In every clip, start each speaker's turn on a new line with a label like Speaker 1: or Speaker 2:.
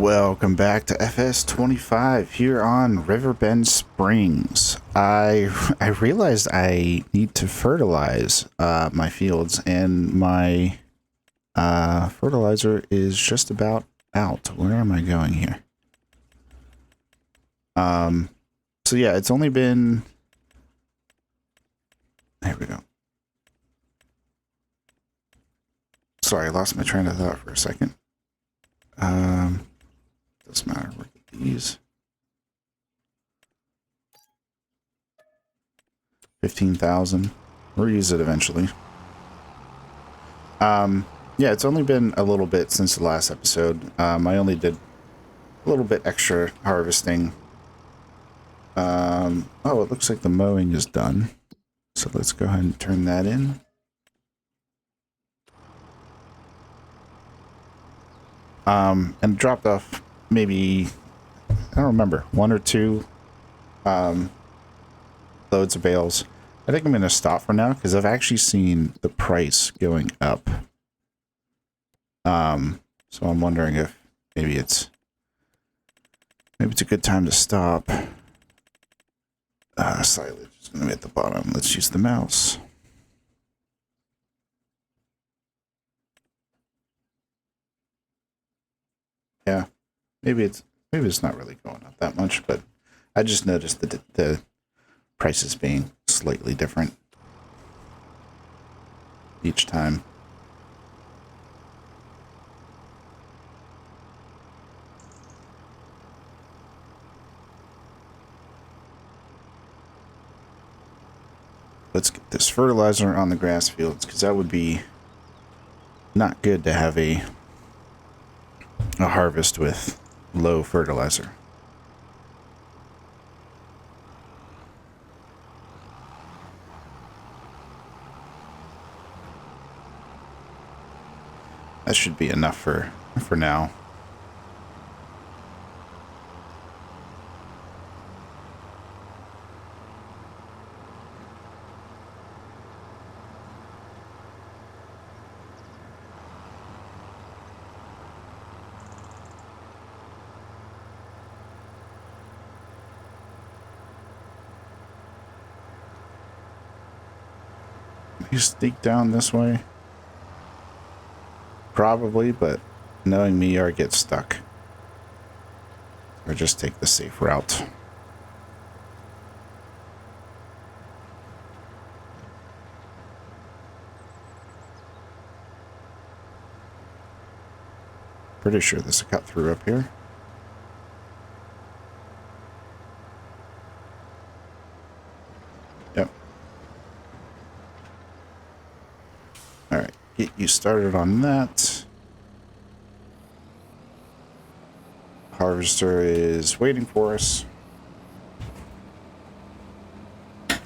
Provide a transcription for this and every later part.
Speaker 1: Welcome back to FS25 here on Riverbend Springs. I realized I need to fertilize my fields, and my fertilizer is just about out. Where am I going here? So yeah, it's only been... There we go. Sorry, I lost my train of thought for a second. Doesn't matter. Look at these. 15,000. We'll use it eventually. Yeah, it's only been a little bit since the last episode. I only did a little bit extra harvesting. Oh, it looks like the mowing is done. So let's go ahead and turn that in. And dropped off maybe, I don't remember, 1 or 2 loads of bales. I think I'm going to stop for now because I've actually seen the price going up. So I'm wondering if maybe it's a good time to stop. Silage is going to be at the bottom. Let's use the mouse. Yeah, maybe it's not really going up that much, but I just noticed that the prices being slightly different each time. Let's get this fertilizer on the grass fields, because that would be not good to have a harvest with low fertilizer. That should be enough for now. You sneak down this way? Probably, but knowing me, or get stuck. Or just take the safe route. Pretty sure there's a cut through up here. Yep. Alright, get you started on that. Harvester is waiting for us. How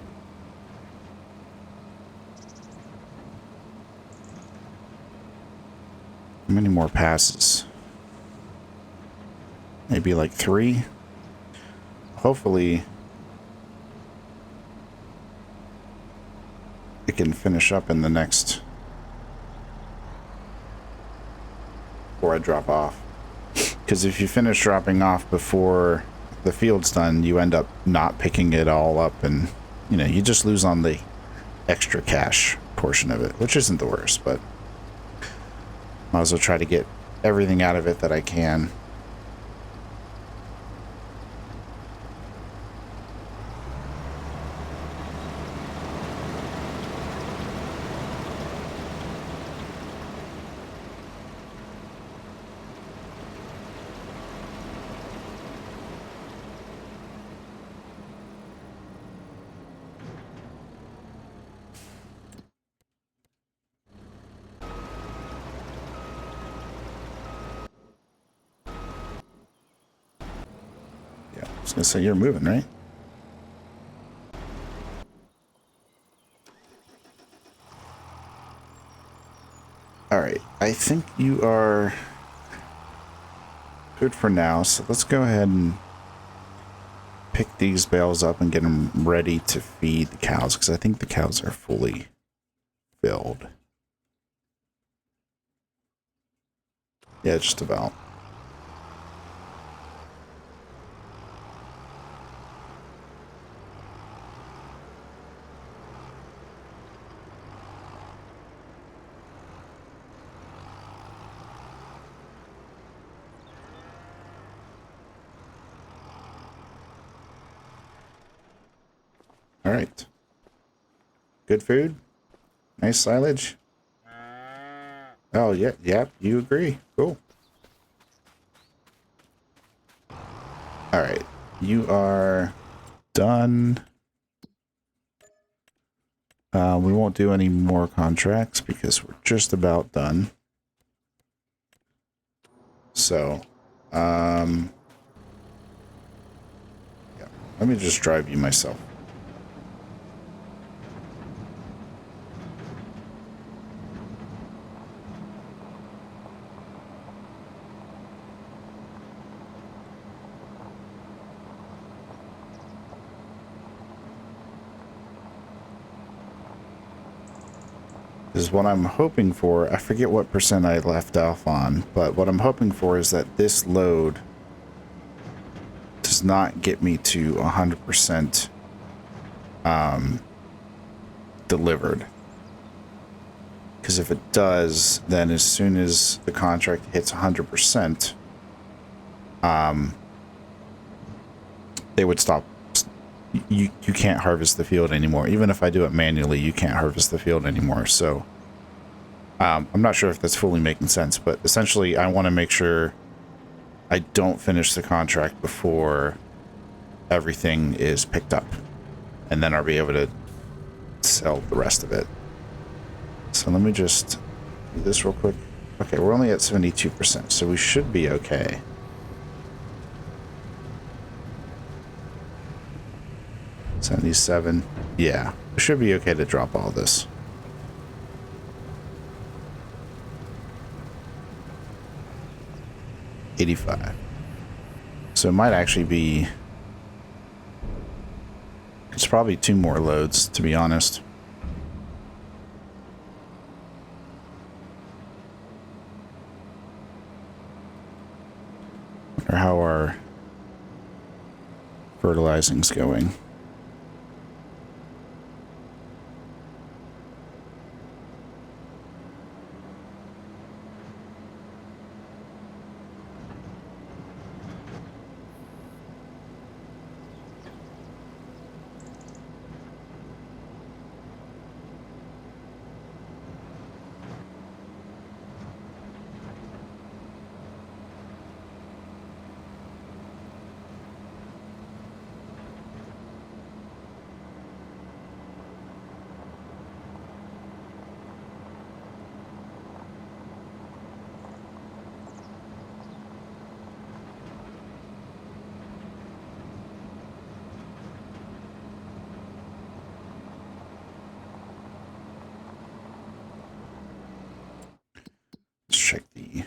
Speaker 1: many more passes? Maybe like 3. Hopefully it can finish up in the next, before I drop off. Because if you finish dropping off before the field's done, you end up not picking it all up, and you just lose on the extra cash portion of it, which isn't the worst, but might as well try to get everything out of it that I can. I was gonna say, you're moving, right? Alright, I think you are good for now, so let's go ahead and pick these bales up and get them ready to feed the cows, because I think the cows are fully filled. Yeah, just about. All right. Good food. Nice silage. Oh, yeah. Yep. You agree. Cool. All right. You are done. We won't do any more contracts because we're just about done. So, yeah. Let me just drive you myself. Is what I'm hoping for. I forget what percent I left off on, but what I'm hoping for is that this load does not get me to 100% delivered. Because if it does, then as soon as the contract hits 100%, they would stop. You can't harvest the field anymore. Even if I do it manually, you can't harvest the field anymore. So I'm not sure if that's fully making sense, but essentially I want to make sure I don't finish the contract before everything is picked up. And then I'll be able to sell the rest of it. So let me just do this real quick. Okay, we're only at 72%, so we should be okay. $77. Yeah, we should be okay to drop all this. $85. So it might actually be... It's probably 2 more loads, to be honest. Or how our fertilizing's going. Let's check the...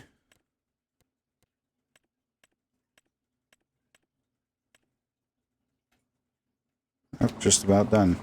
Speaker 1: Oh, just about done.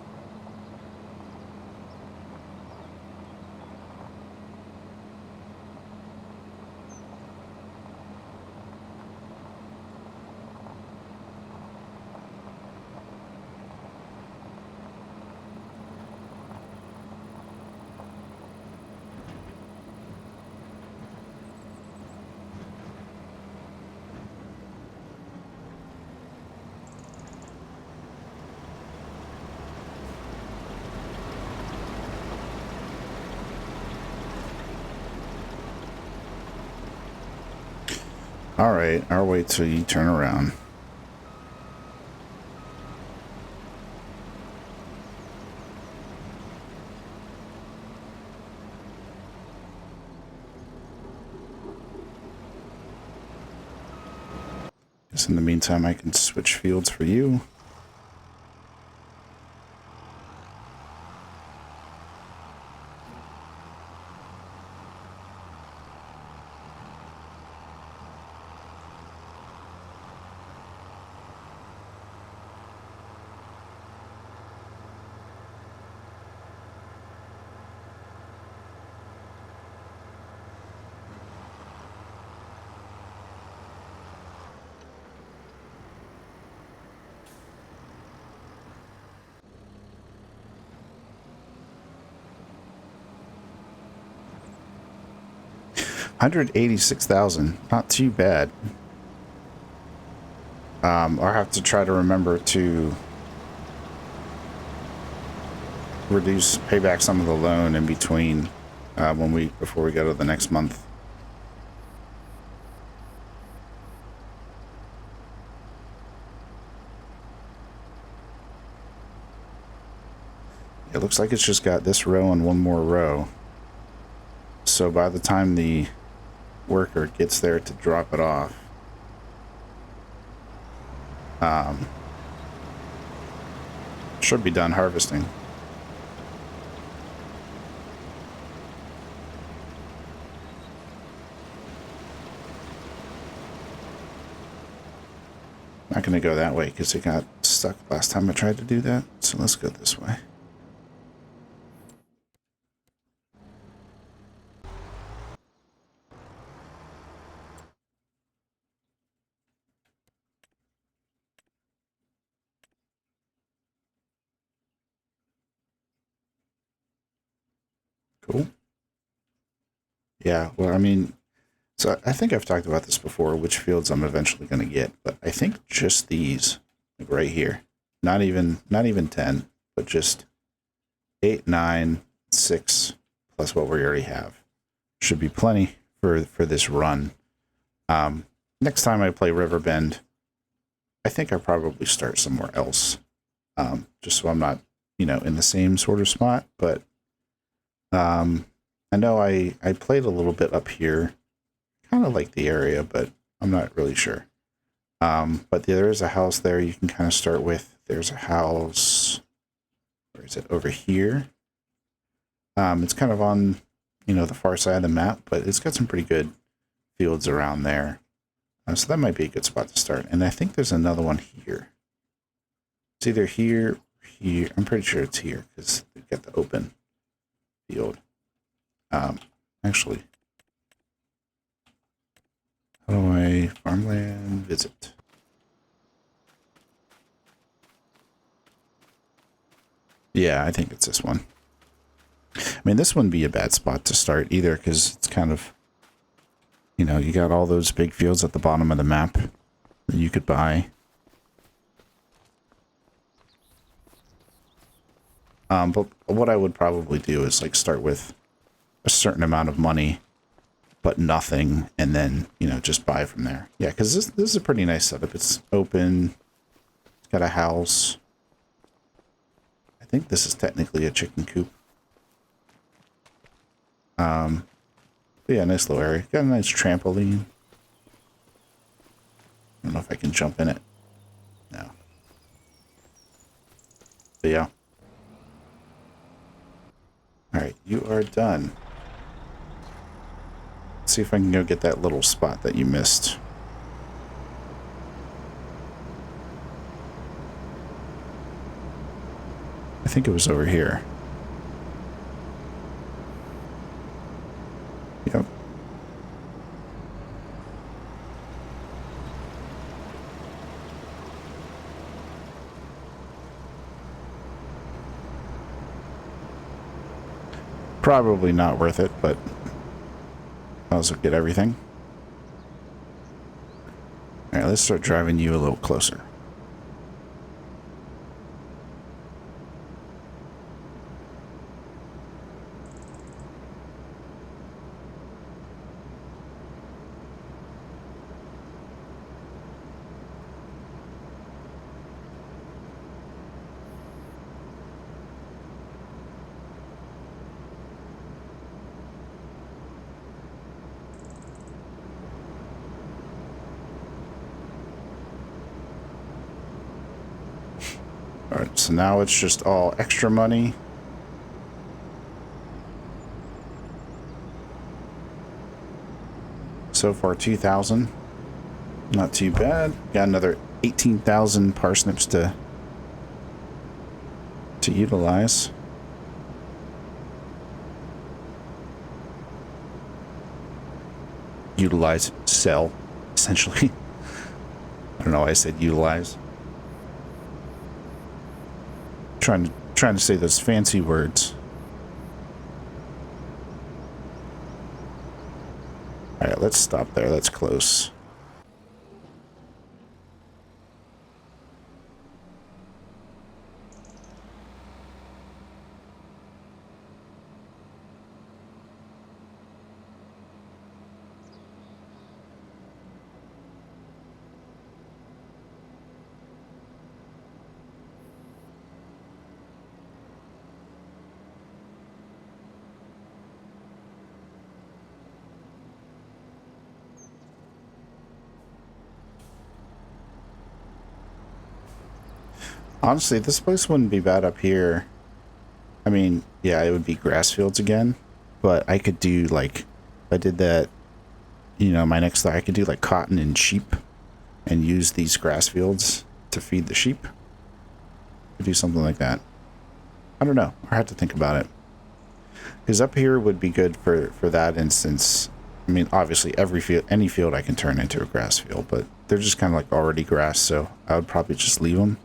Speaker 1: All right, I'll wait till you turn around. Guess in the meantime, I can switch fields for you. $186,000, not too bad. I'll have to try to remember to pay back some of the loan in between before we go to the next month. It looks like it's just got this row and one more row. So by the time the worker gets there to drop it off, should be done harvesting. Not going to go that way because it got stuck last time I tried to do that. So let's go this way. Cool. Yeah, well, I mean, so I think I've talked about this before, which fields I'm eventually going to get, but I think just these, like right here, not even 10, but just 8, 9, 6, plus what we already have, should be plenty for this run. Next time I play Riverbend, I think I'll probably start somewhere else, just so I'm not, in the same sort of spot, but I know I played a little bit up here, kind of like the area, but I'm not really sure. But there is a house there you can kind of start with. There's a house, where is it, over here? It's kind of on, the far side of the map, but it's got some pretty good fields around there. So that might be a good spot to start. And I think there's another one here. It's either here or here. I'm pretty sure it's here because they've got the open field. Actually, how do I farmland visit? Yeah, I think it's this one. I mean, this wouldn't be a bad spot to start either because it's kind of, you got all those big fields at the bottom of the map that you could buy. But what I would probably do is like start with a certain amount of money, but nothing, and then, just buy from there. Yeah, because this is a pretty nice setup. It's open. It's got a house. I think this is technically a chicken coop. But yeah, nice little area. Got a nice trampoline. I don't know if I can jump in it. No. But yeah. Alright, you are done. Let's see if I can go get that little spot that you missed. I think it was over here. Yep. Probably not worth it, but I'll also get everything. Alright, let's start driving you a little closer. Alright, so now it's just all extra money. So far, 2,000. Not too bad. Got another 18,000 parsnips to utilize. Utilize, sell, essentially. I don't know why I said utilize. Trying to say those fancy words. Alright, let's stop there. That's close. Honestly, this place wouldn't be bad up here. I mean, yeah, it would be grass fields again, but I could do like, if I did that, you know, my next thought, I could do like cotton and sheep and use these grass fields to feed the sheep. Could do something like that. I don't know. I have to think about it. Because up here would be good for that instance. I mean, obviously, every field, any field I can turn into a grass field, but they're just kind of like already grass, so I would probably just leave them.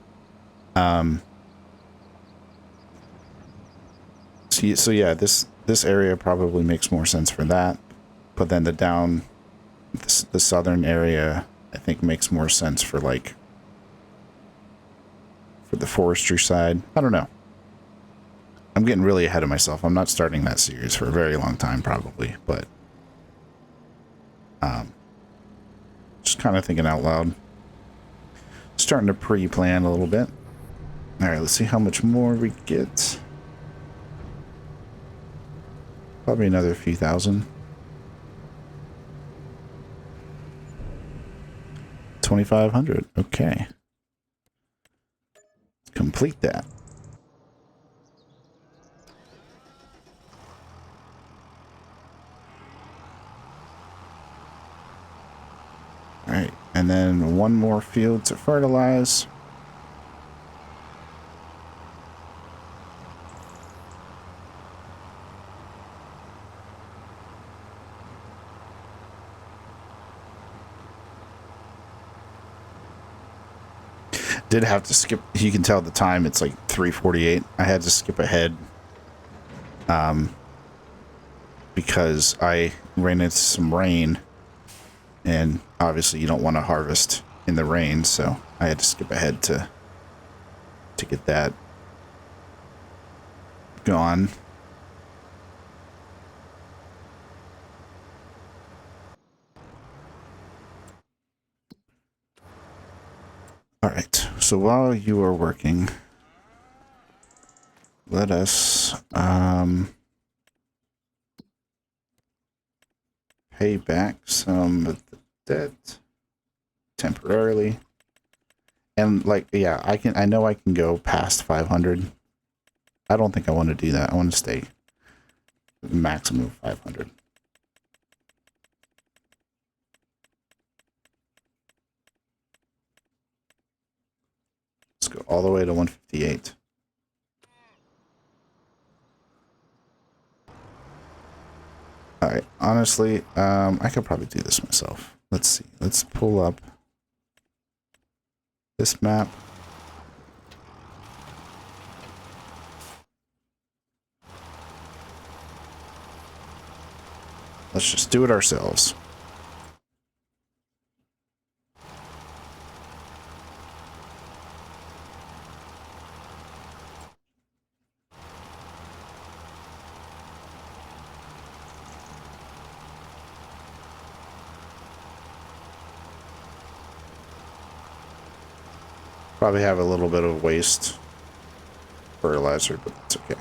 Speaker 1: So yeah, this area probably makes more sense for that, but then the southern area I think makes more sense for like for the forestry side. I don't know. I'm getting really ahead of myself. I'm not starting that series for a very long time probably, but just kind of thinking out loud. Starting to pre-plan a little bit. All right, let's see how much more we get. Probably another few thousand. 2,500. Okay. Complete that. All right, and then one more field to fertilize. Did have to skip. You can tell the time. It's like 3:48. I had to skip ahead, because I ran into some rain, and obviously you don't want to harvest in the rain, so I had to skip ahead to get that gone. All right. So while you are working, let us pay back some of the debt temporarily. And like, yeah, I know I can go past 500. I don't think I want to do that. I want to stay maximum 500. Let's go all the way to 158. All right, honestly, I could probably do this myself. Let's see. Let's pull up this map. Let's just do it ourselves. Probably have a little bit of waste fertilizer, but it's okay.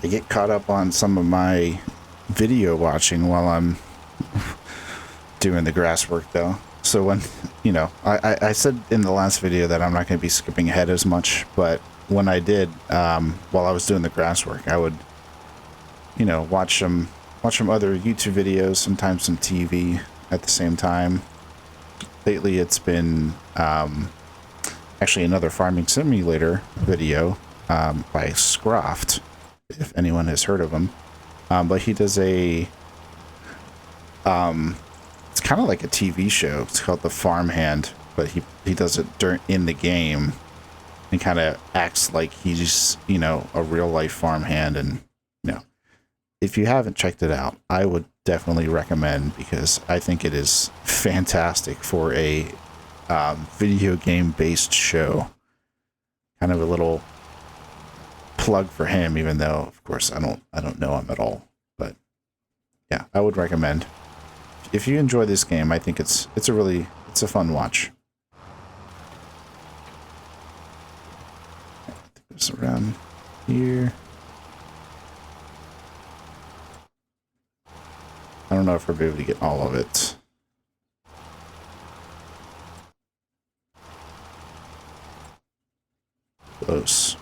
Speaker 1: I get caught up on some of my video watching while I'm doing the grass work though. So when, you know, I said in the last video that I'm not going to be skipping ahead as much, but when I did, while I was doing the grass work, I would, you know, watch some other YouTube videos, sometimes some TV at the same time. Lately it's been actually another farming simulator video by Scroft, if anyone has heard of him. But he does a it's kind of like a TV show. It's called The Farmhand, but he does it in the game and kind of acts like he's, you know, a real life farmhand. And, you know, if you haven't checked it out, I would definitely recommend, because I think it is fantastic for a video game based show. Kind of a little plug for him, even though of course I don't know him at all, but yeah, I would recommend. if you enjoy this game, I think it's a fun watch. It's around here. I don't know if we'll be able to get all of it. Close.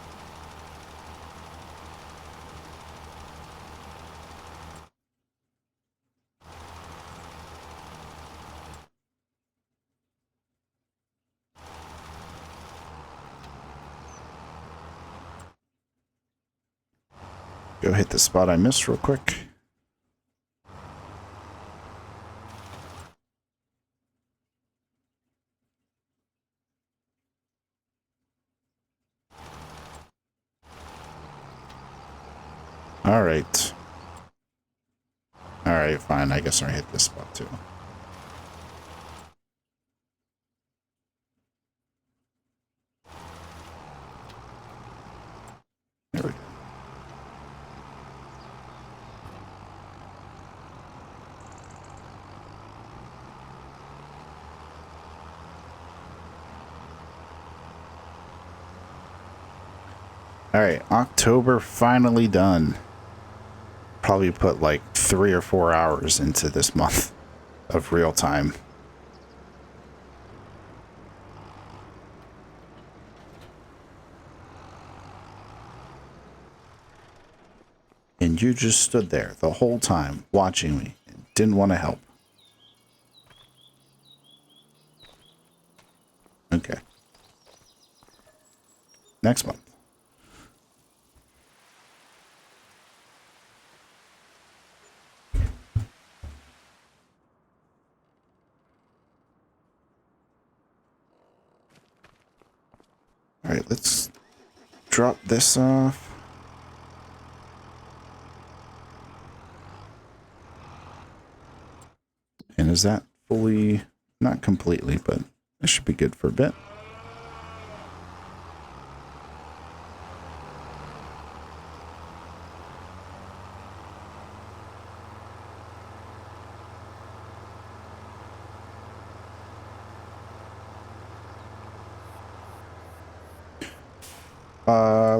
Speaker 1: Go hit the spot I missed real quick. All right. All right, fine. I guess I hit this spot too. There we go. All right, October finally done. Probably put like 3 or 4 hours into this month of real time. And you just stood there the whole time watching me and didn't want to help. Okay. Next month. All right, let's drop this off. And is that fully, not completely, but it should be good for a bit.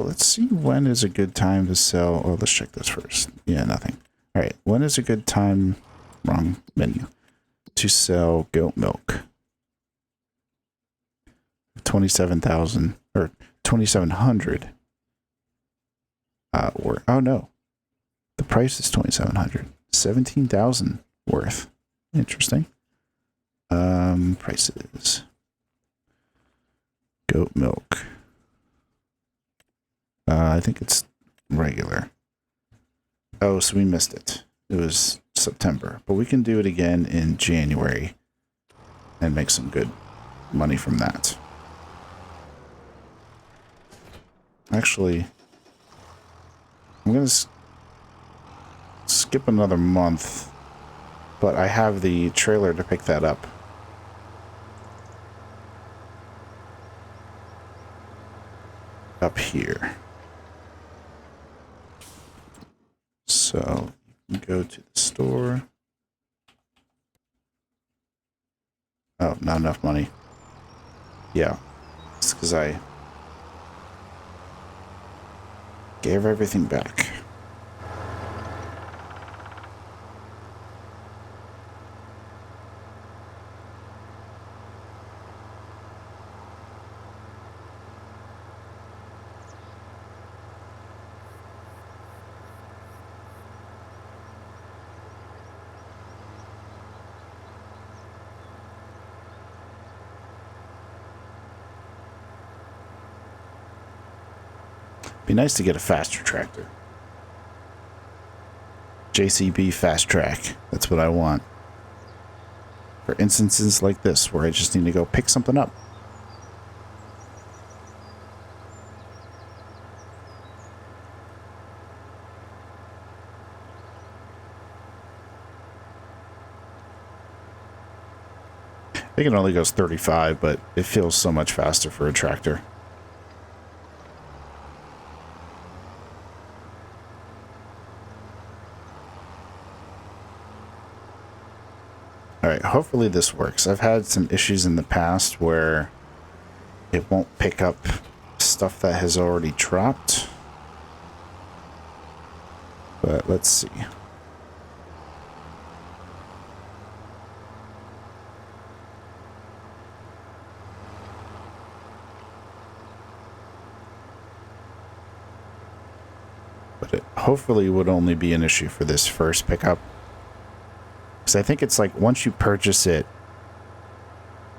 Speaker 1: Let's see, when is a good time to sell. Oh, let's check this first. Yeah, nothing. All right, when is a good time, wrong menu, to sell goat milk? 27,000 or 2,700. Or oh no, the price is 2,700. 17,000 worth. Interesting. Prices. Goat milk. I think it's regular. Oh, so we missed it. It was September, but we can do it again in January and make some good money from that. Actually, I'm going to skip another month, but I have the trailer to pick that up. Up here. So you can go to the store. Oh, not enough money. Yeah, it's because I gave everything back. Be nice to get a faster tractor. JCB fast track. That's what I want. For instances like this, where I just need to go pick something up. I think it only goes 35, but it feels so much faster for a tractor. hopefully this works. I've had some issues in the past where it won't pick up stuff that has already dropped. But let's see. But it hopefully would only be an issue for this first pickup. Because I think it's like once you purchase it,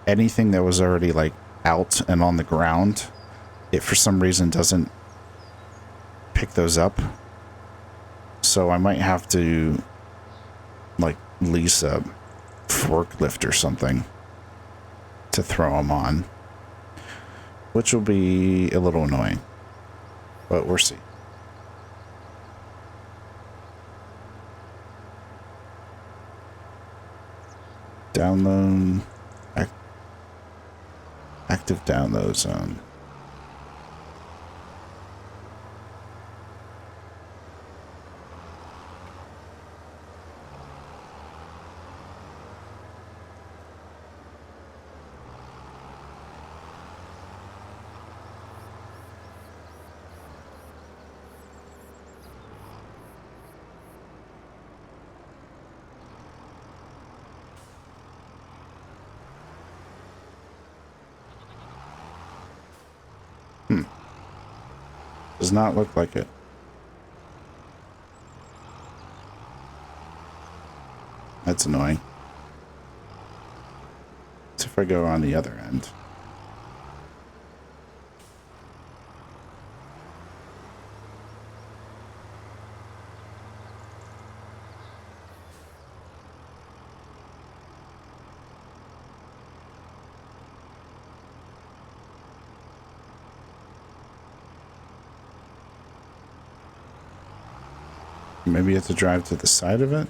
Speaker 1: anything that was already like out and on the ground, it for some reason doesn't pick those up. So I might have to like lease a forklift or something to throw them on, which will be a little annoying, but we'll see. Download, active download zone. Does not look like it. That's annoying. Let's see if I go on the other end. Maybe you have to drive to the side of it?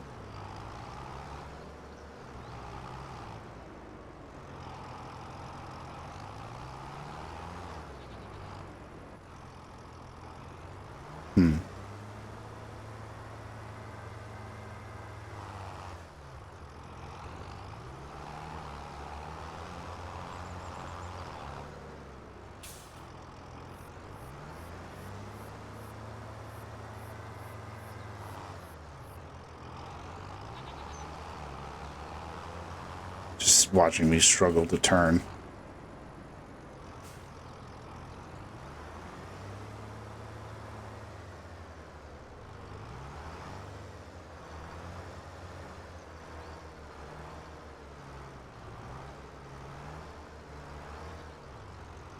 Speaker 1: Just watching me struggle to turn.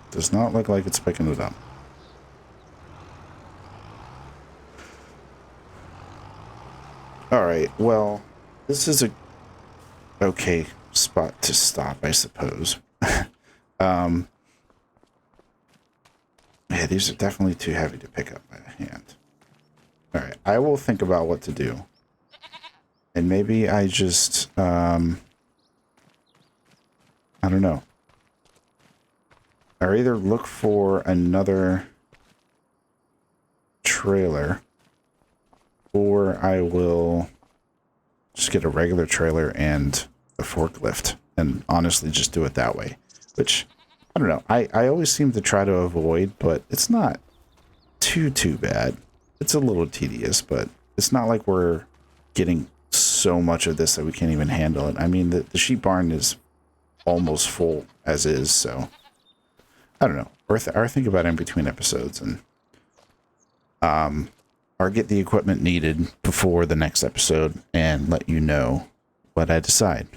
Speaker 1: Does not look like it's picking it up. All right, well, this is a okay spot to stop, I suppose. Yeah, these are definitely too heavy to pick up by hand. All right, I will think about what to do. And maybe I just, I don't know. Or either look for another trailer, or I will just get a regular trailer and a forklift and honestly just do it that way, which I don't know. I always seem to try to avoid, but it's not too bad. It's a little tedious, but it's not like we're getting so much of this that we can't even handle it. I mean, the sheep barn is almost full as is, so I don't know. Or think about it in between episodes and or get the equipment needed before the next episode and let you know what I decide.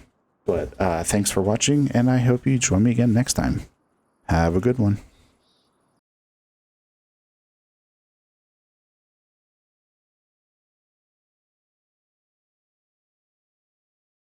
Speaker 1: But thanks for watching, and I hope you join me again next time. Have a good one.